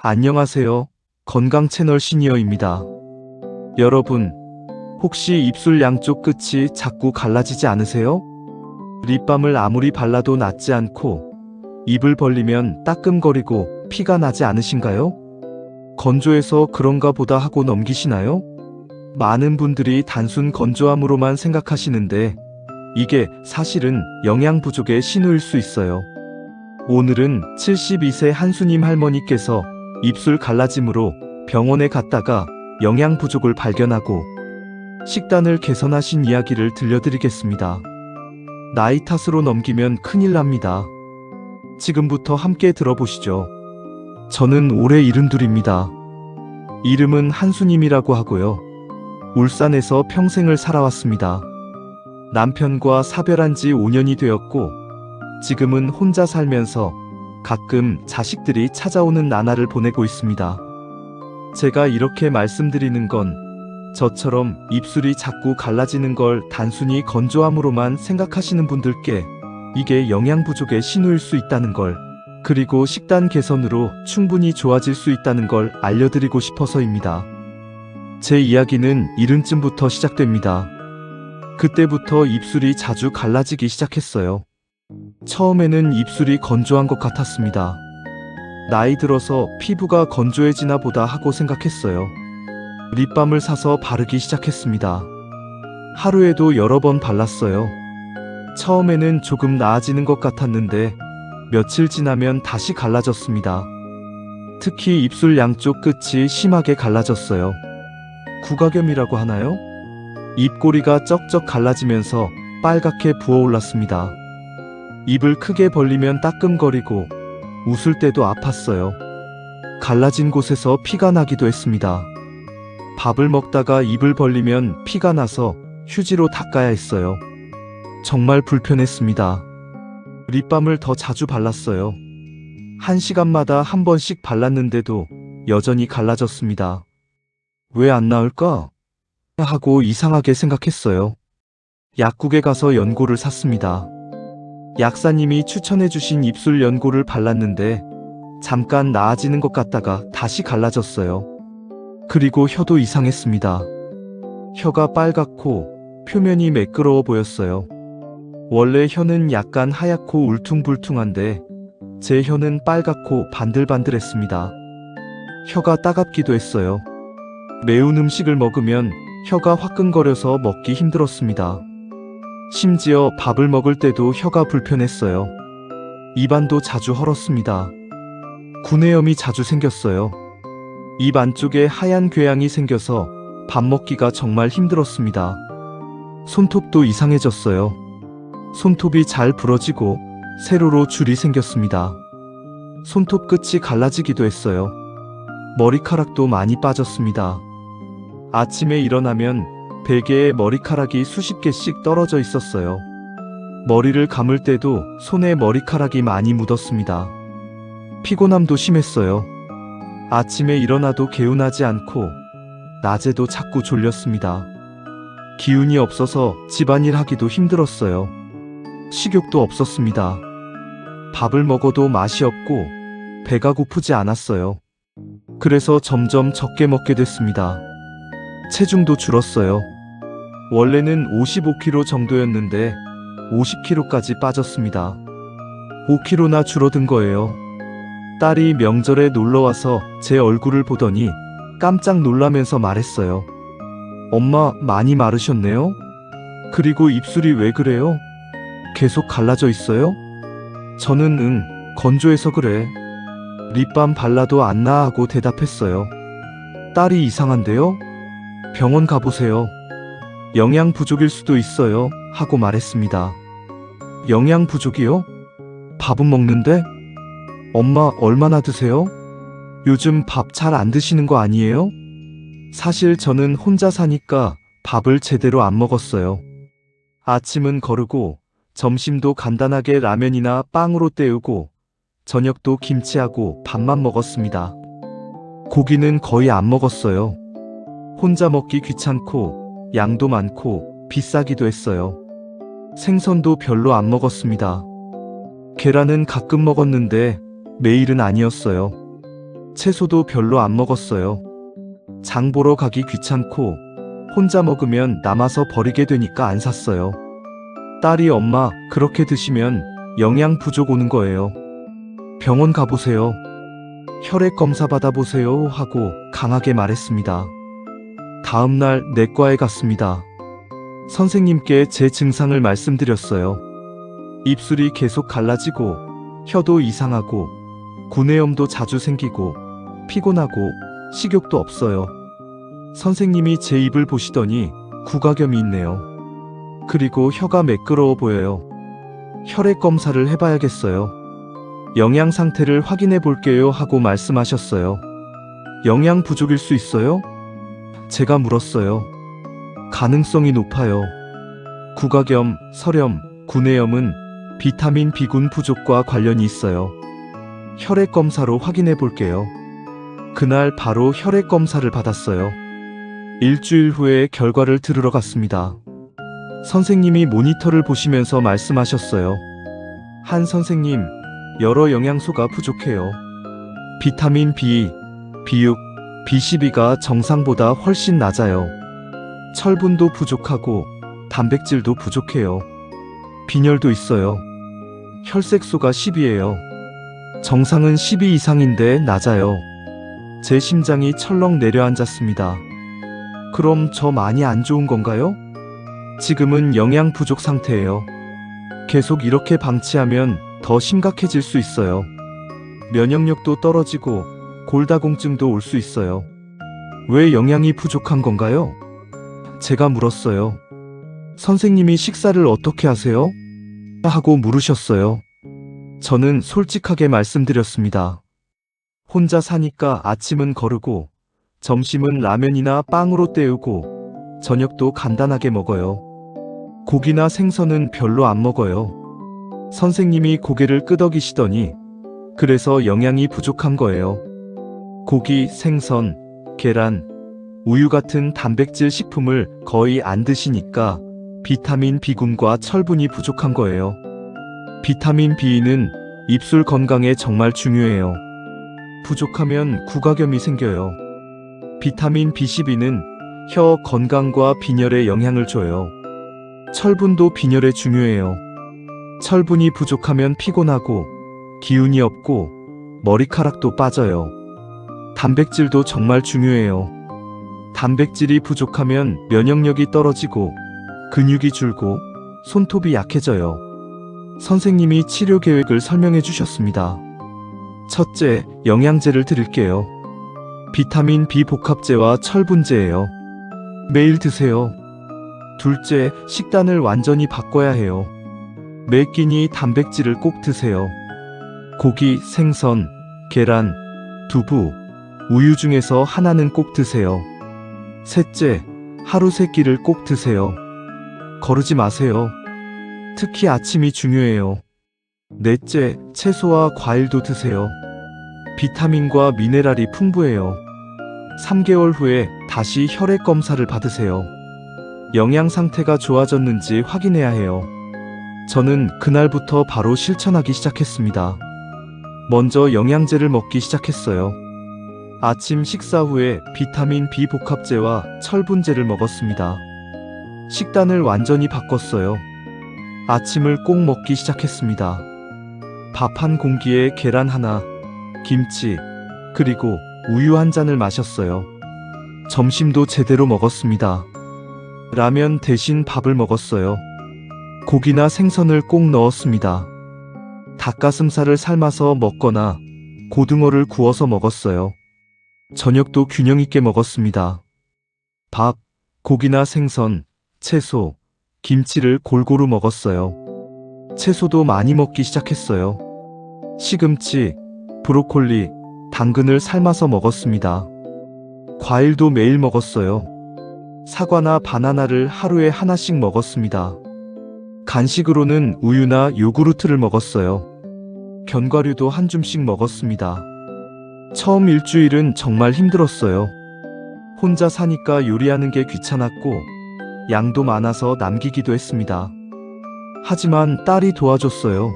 안녕하세요. 건강 채널 시니어입니다. 여러분, 혹시 입술 양쪽 끝이 자꾸 갈라지지 않으세요? 립밤을 아무리 발라도 낫지 않고 입을 벌리면 따끔거리고 피가 나지 않으신가요? 건조해서 그런가 보다 하고 넘기시나요? 많은 분들이 단순 건조함으로만 생각하시는데 이게 사실은 영양 부족의 신호일 수 있어요. 오늘은 72세 한수님 할머니께서 입술 갈라짐으로 병원에 갔다가 영양 부족을 발견하고 식단을 개선하신 이야기를 들려드리겠습니다. 나이 탓으로 넘기면 큰일 납니다. 지금부터 함께 들어보시죠. 저는 올해 72입니다. 이름은 한수님이라고 하고요. 울산에서 평생을 살아왔습니다. 남편과 사별한 지 5년이 되었고 지금은 혼자 살면서 가끔 자식들이 찾아오는 나날을 보내고 있습니다. 제가 이렇게 말씀드리는 건 저처럼 입술이 자꾸 갈라지는 걸 단순히 건조함으로만 생각하시는 분들께 이게 영양 부족의 신호일 수 있다는 걸, 그리고 식단 개선으로 충분히 좋아질 수 있다는 걸 알려드리고 싶어서입니다. 제 이야기는 70쯤부터 시작됩니다. 그때부터 입술이 자주 갈라지기 시작했어요. 처음에는 입술이 건조한 것 같았습니다. 나이 들어서 피부가 건조해지나 보다 하고 생각했어요. 립밤을 사서 바르기 시작했습니다. 하루에도 여러 번 발랐어요. 처음에는 조금 나아지는 것 같았는데 며칠 지나면 다시 갈라졌습니다. 특히 입술 양쪽 끝이 심하게 갈라졌어요. 구각염이라고 하나요? 입꼬리가 쩍쩍 갈라지면서 빨갛게 부어올랐습니다. 입을 크게 벌리면 따끔거리고 웃을 때도 아팠어요. 갈라진 곳에서 피가 나기도 했습니다. 밥을 먹다가 입을 벌리면 피가 나서 휴지로 닦아야 했어요. 정말 불편했습니다. 립밤을 더 자주 발랐어요. 1시간마다 한 번씩 발랐는데도 여전히 갈라졌습니다. 왜 안 나을까? 하고 이상하게 생각했어요. 약국에 가서 연고를 샀습니다. 약사님이 추천해주신 입술 연고를 발랐는데 잠깐 나아지는 것 같다가 다시 갈라졌어요. 그리고 혀도 이상했습니다. 혀가 빨갛고 표면이 매끄러워 보였어요. 원래 혀는 약간 하얗고 울퉁불퉁한데 제 혀는 빨갛고 반들반들했습니다. 혀가 따갑기도 했어요. 매운 음식을 먹으면 혀가 화끈거려서 먹기 힘들었습니다. 심지어 밥을 먹을 때도 혀가 불편했어요. 입안도 자주 헐었습니다. 구내염이 자주 생겼어요. 입 안쪽에 하얀 궤양이 생겨서 밥 먹기가 정말 힘들었습니다. 손톱도 이상해졌어요. 손톱이 잘 부러지고 세로로 줄이 생겼습니다. 손톱 끝이 갈라지기도 했어요. 머리카락도 많이 빠졌습니다. 아침에 일어나면 베개에 머리카락이 수십 개씩 떨어져 있었어요. 머리를 감을 때도 손에 머리카락이 많이 묻었습니다. 피곤함도 심했어요. 아침에 일어나도 개운하지 않고 낮에도 자꾸 졸렸습니다. 기운이 없어서 집안일 하기도 힘들었어요. 식욕도 없었습니다. 밥을 먹어도 맛이 없고 배가 고프지 않았어요. 그래서 점점 적게 먹게 됐습니다. 체중도 줄었어요. 원래는 55kg 정도였는데 50kg까지 빠졌습니다. 5kg나 줄어든 거예요. 딸이 명절에 놀러와서 제 얼굴을 보더니 깜짝 놀라면서 말했어요. 엄마, 많이 마르셨네요? 그리고 입술이 왜 그래요? 계속 갈라져 있어요? 저는 건조해서 그래. 립밤 발라도 안 나아 하고 대답했어요. 딸이 이상한데요? 병원 가보세요. 영양 부족일 수도 있어요. 하고 말했습니다. 영양 부족이요? 밥은 먹는데? 엄마, 얼마나 드세요? 요즘 밥 잘 안 드시는 거 아니에요? 사실 저는 혼자 사니까 밥을 제대로 안 먹었어요. 아침은 거르고 점심도 간단하게 라면이나 빵으로 때우고 저녁도 김치하고 밥만 먹었습니다. 고기는 거의 안 먹었어요. 혼자 먹기 귀찮고 양도 많고 비싸기도 했어요. 생선도 별로 안 먹었습니다. 계란은 가끔 먹었는데 매일은 아니었어요. 채소도 별로 안 먹었어요. 장 보러 가기 귀찮고 혼자 먹으면 남아서 버리게 되니까 안 샀어요. 딸이 엄마, 그렇게 드시면 영양 부족 오는 거예요. 병원 가보세요. 혈액 검사 받아보세요 하고 강하게 말했습니다. 다음날 내과에 갔습니다. 선생님께 제 증상을 말씀드렸어요. 입술이 계속 갈라지고 혀도 이상하고 구내염도 자주 생기고 피곤하고 식욕도 없어요. 선생님이 제 입을 보시더니 구각염이 있네요. 그리고 혀가 매끄러워 보여요. 혈액 검사를 해봐야겠어요. 영양 상태를 확인해 볼게요 하고 말씀하셨어요. 영양 부족일 수 있어요? 제가 물었어요. 가능성이 높아요. 구각염, 설염, 구내염은 비타민 B군 부족과 관련이 있어요. 혈액 검사로 확인해 볼게요. 그날 바로 혈액 검사를 받았어요. 일주일 후에 결과를 들으러 갔습니다. 선생님이 모니터를 보시면서 말씀하셨어요. 한 선생님, 여러 영양소가 부족해요. 비타민 B, B6, B12가 정상보다 훨씬 낮아요. 철분도 부족하고 단백질도 부족해요. 빈혈도 있어요. 혈색소가 10이에요. 정상은 12 이상인데 낮아요. 제 심장이 철렁 내려앉았습니다. 그럼 저 많이 안 좋은 건가요? 지금은 영양 부족 상태예요. 계속 이렇게 방치하면 더 심각해질 수 있어요. 면역력도 떨어지고 골다공증도 올 수 있어요. 왜 영양이 부족한 건가요? 제가 물었어요. 선생님이 식사를 어떻게 하세요? 하고 물으셨어요. 저는 솔직하게 말씀드렸습니다. 혼자 사니까 아침은 거르고 점심은 라면이나 빵으로 때우고 저녁도 간단하게 먹어요. 고기나 생선은 별로 안 먹어요. 선생님이 고개를 끄덕이시더니 그래서 영양이 부족한 거예요. 고기, 생선, 계란, 우유 같은 단백질 식품을 거의 안 드시니까 비타민 B군과 철분이 부족한 거예요. 비타민 B는 입술 건강에 정말 중요해요. 부족하면 구각염이 생겨요. 비타민 B12는 혀 건강과 빈혈에 영향을 줘요. 철분도 빈혈에 중요해요. 철분이 부족하면 피곤하고 기운이 없고 머리카락도 빠져요. 단백질도 정말 중요해요. 단백질이 부족하면 면역력이 떨어지고 근육이 줄고 손톱이 약해져요. 선생님이 치료 계획을 설명해 주셨습니다. 첫째, 영양제를 드릴게요. 비타민 B 복합제와 철분제예요. 매일 드세요. 둘째, 식단을 완전히 바꿔야 해요. 매 끼니 단백질을 꼭 드세요. 고기, 생선, 계란, 두부, 우유 중에서 하나는 꼭 드세요. 셋째, 하루 3끼를 꼭 드세요. 거르지 마세요. 특히 아침이 중요해요. 넷째, 채소와 과일도 드세요. 비타민과 미네랄이 풍부해요. 3개월 후에 다시 혈액 검사를 받으세요. 영양 상태가 좋아졌는지 확인해야 해요. 저는 그날부터 바로 실천하기 시작했습니다. 먼저 영양제를 먹기 시작했어요. 아침 식사 후에 비타민 B 복합제와 철분제를 먹었습니다. 식단을 완전히 바꿨어요. 아침을 꼭 먹기 시작했습니다. 밥 한 공기에 계란 하나, 김치, 그리고 우유 한 잔을 마셨어요. 점심도 제대로 먹었습니다. 라면 대신 밥을 먹었어요. 고기나 생선을 꼭 넣었습니다. 닭가슴살을 삶아서 먹거나 고등어를 구워서 먹었어요. 저녁도 균형 있게 먹었습니다. 밥, 고기나 생선, 채소, 김치를 골고루 먹었어요. 채소도 많이 먹기 시작했어요. 시금치, 브로콜리, 당근을 삶아서 먹었습니다. 과일도 매일 먹었어요. 사과나 바나나를 하루에 하나씩 먹었습니다. 간식으로는 우유나 요구르트를 먹었어요. 견과류도 한 줌씩 먹었습니다. 처음 일주일은 정말 힘들었어요. 혼자 사니까 요리하는 게 귀찮았고 양도 많아서 남기기도 했습니다. 하지만 딸이 도와줬어요.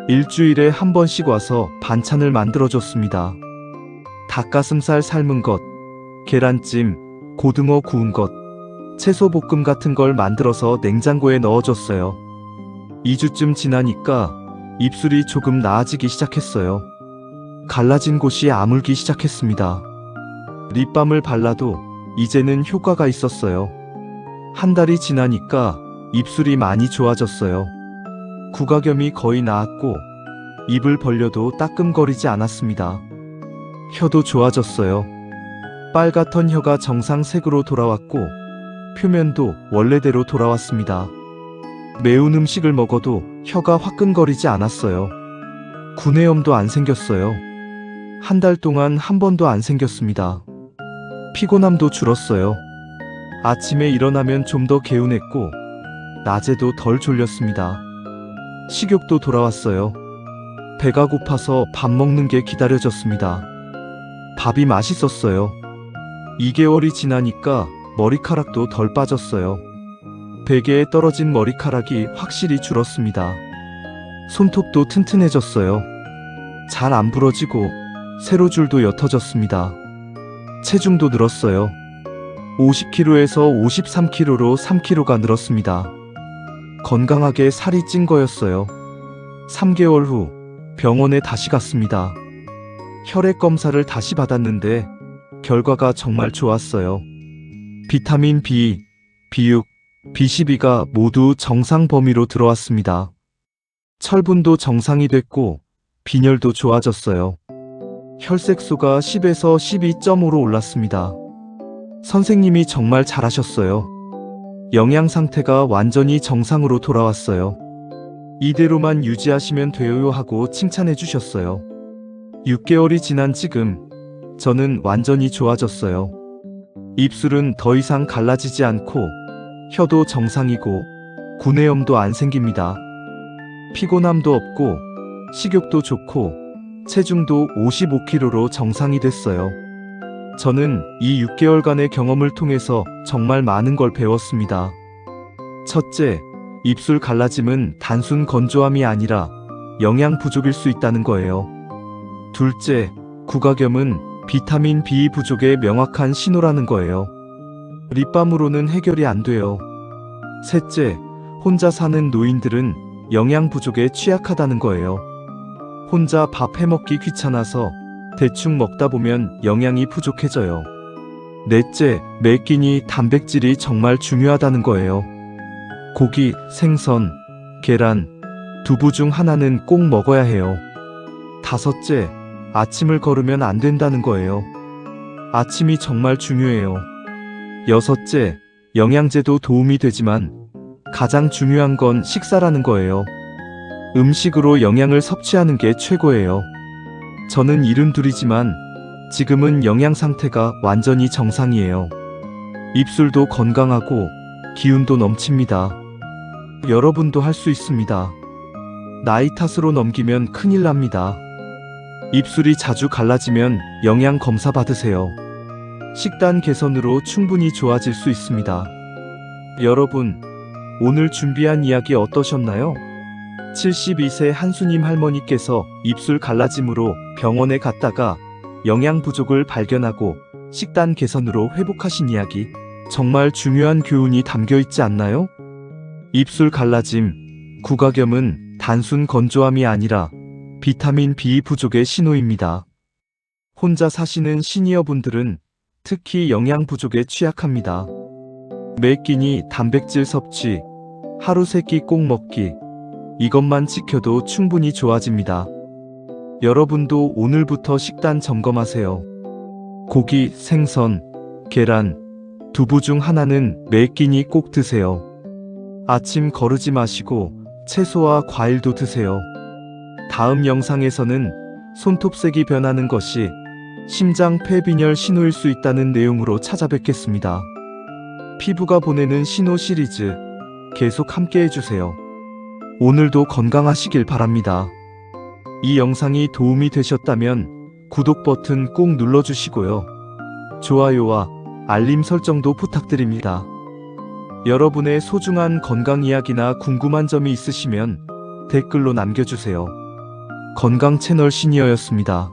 일주일에 한 번씩 와서 반찬을 만들어줬습니다. 닭가슴살 삶은 것, 계란찜, 고등어 구운 것, 채소 볶음 같은 걸 만들어서 냉장고에 넣어줬어요. 2주쯤 지나니까 입술이 조금 나아지기 시작했어요. 갈라진 곳이 아물기 시작했습니다. 립밤을 발라도 이제는 효과가 있었어요. 한 달이 지나니까 입술이 많이 좋아졌어요. 구각염이 거의 나았고 입을 벌려도 따끔거리지 않았습니다. 혀도 좋아졌어요. 빨갛던 혀가 정상색으로 돌아왔고 표면도 원래대로 돌아왔습니다. 매운 음식을 먹어도 혀가 화끈거리지 않았어요. 구내염도 안 생겼어요. 한 달 동안 한 번도 안 생겼습니다. 피곤함도 줄었어요. 아침에 일어나면 좀 더 개운했고 낮에도 덜 졸렸습니다. 식욕도 돌아왔어요. 배가 고파서 밥 먹는 게 기다려졌습니다. 밥이 맛있었어요. 2개월이 지나니까 머리카락도 덜 빠졌어요. 베개에 떨어진 머리카락이 확실히 줄었습니다. 손톱도 튼튼해졌어요. 잘 안 부러지고 세로줄도 옅어졌습니다. 체중도 늘었어요. 50kg에서 53kg로 3kg가 늘었습니다. 건강하게 살이 찐 거였어요. 3개월 후 병원에 다시 갔습니다. 혈액 검사를 다시 받았는데 결과가 정말 좋았어요. 비타민 B, B6, B12가 모두 정상 범위로 들어왔습니다. 철분도 정상이 됐고 빈혈도 좋아졌어요. 혈색소가 10에서 12.5로 올랐습니다. 선생님이 정말 잘하셨어요. 영양 상태가 완전히 정상으로 돌아왔어요. 이대로만 유지하시면 돼요 하고 칭찬해 주셨어요. 6개월이 지난 지금 저는 완전히 좋아졌어요. 입술은 더 이상 갈라지지 않고 혀도 정상이고 구내염도 안 생깁니다. 피곤함도 없고 식욕도 좋고 체중도 55kg로 정상이 됐어요. 저는 이 6개월간의 경험을 통해서 정말 많은 걸 배웠습니다. 첫째, 입술 갈라짐은 단순 건조함이 아니라 영양 부족일 수 있다는 거예요. 둘째, 구각염은 비타민 B 부족의 명확한 신호라는 거예요. 립밤으로는 해결이 안 돼요. 셋째, 혼자 사는 노인들은 영양 부족에 취약하다는 거예요. 혼자 밥 해먹기 귀찮아서 대충 먹다 보면 영양이 부족해져요. 넷째, 매 끼니 단백질이 정말 중요하다는 거예요. 고기, 생선, 계란, 두부 중 하나는 꼭 먹어야 해요. 다섯째, 아침을 거르면 안 된다는 거예요. 아침이 정말 중요해요. 여섯째, 영양제도 도움이 되지만 가장 중요한 건 식사라는 거예요. 음식으로 영양을 섭취하는 게 최고예요. 저는 72이지만 지금은 영양 상태가 완전히 정상이에요. 입술도 건강하고 기운도 넘칩니다. 여러분도 할 수 있습니다. 나이 탓으로 넘기면 큰일 납니다. 입술이 자주 갈라지면 영양 검사 받으세요. 식단 개선으로 충분히 좋아질 수 있습니다. 여러분, 오늘 준비한 이야기 어떠셨나요? 72세 한수님 할머니께서 입술 갈라짐으로 병원에 갔다가 영양 부족을 발견하고 식단 개선으로 회복하신 이야기, 정말 중요한 교훈이 담겨 있지 않나요? 입술 갈라짐, 구각염은 단순 건조함이 아니라 비타민 B 부족의 신호입니다. 혼자 사시는 시니어분들은 특히 영양 부족에 취약합니다. 매 끼니 단백질 섭취, 하루 3끼 꼭 먹기, 이것만 지켜도 충분히 좋아집니다. 여러분도 오늘부터 식단 점검하세요. 고기, 생선, 계란, 두부 중 하나는 매 끼니 꼭 드세요. 아침 거르지 마시고 채소와 과일도 드세요. 다음 영상에서는 손톱색이 변하는 것이 심장 폐빈혈 신호일 수 있다는 내용으로 찾아뵙겠습니다. 피부가 보내는 신호 시리즈 계속 함께 해주세요. 오늘도 건강하시길 바랍니다. 이 영상이 도움이 되셨다면 구독 버튼 꼭 눌러주시고요. 좋아요와 알림 설정도 부탁드립니다. 여러분의 소중한 건강 이야기나 궁금한 점이 있으시면 댓글로 남겨주세요. 건강 채널 시니어였습니다.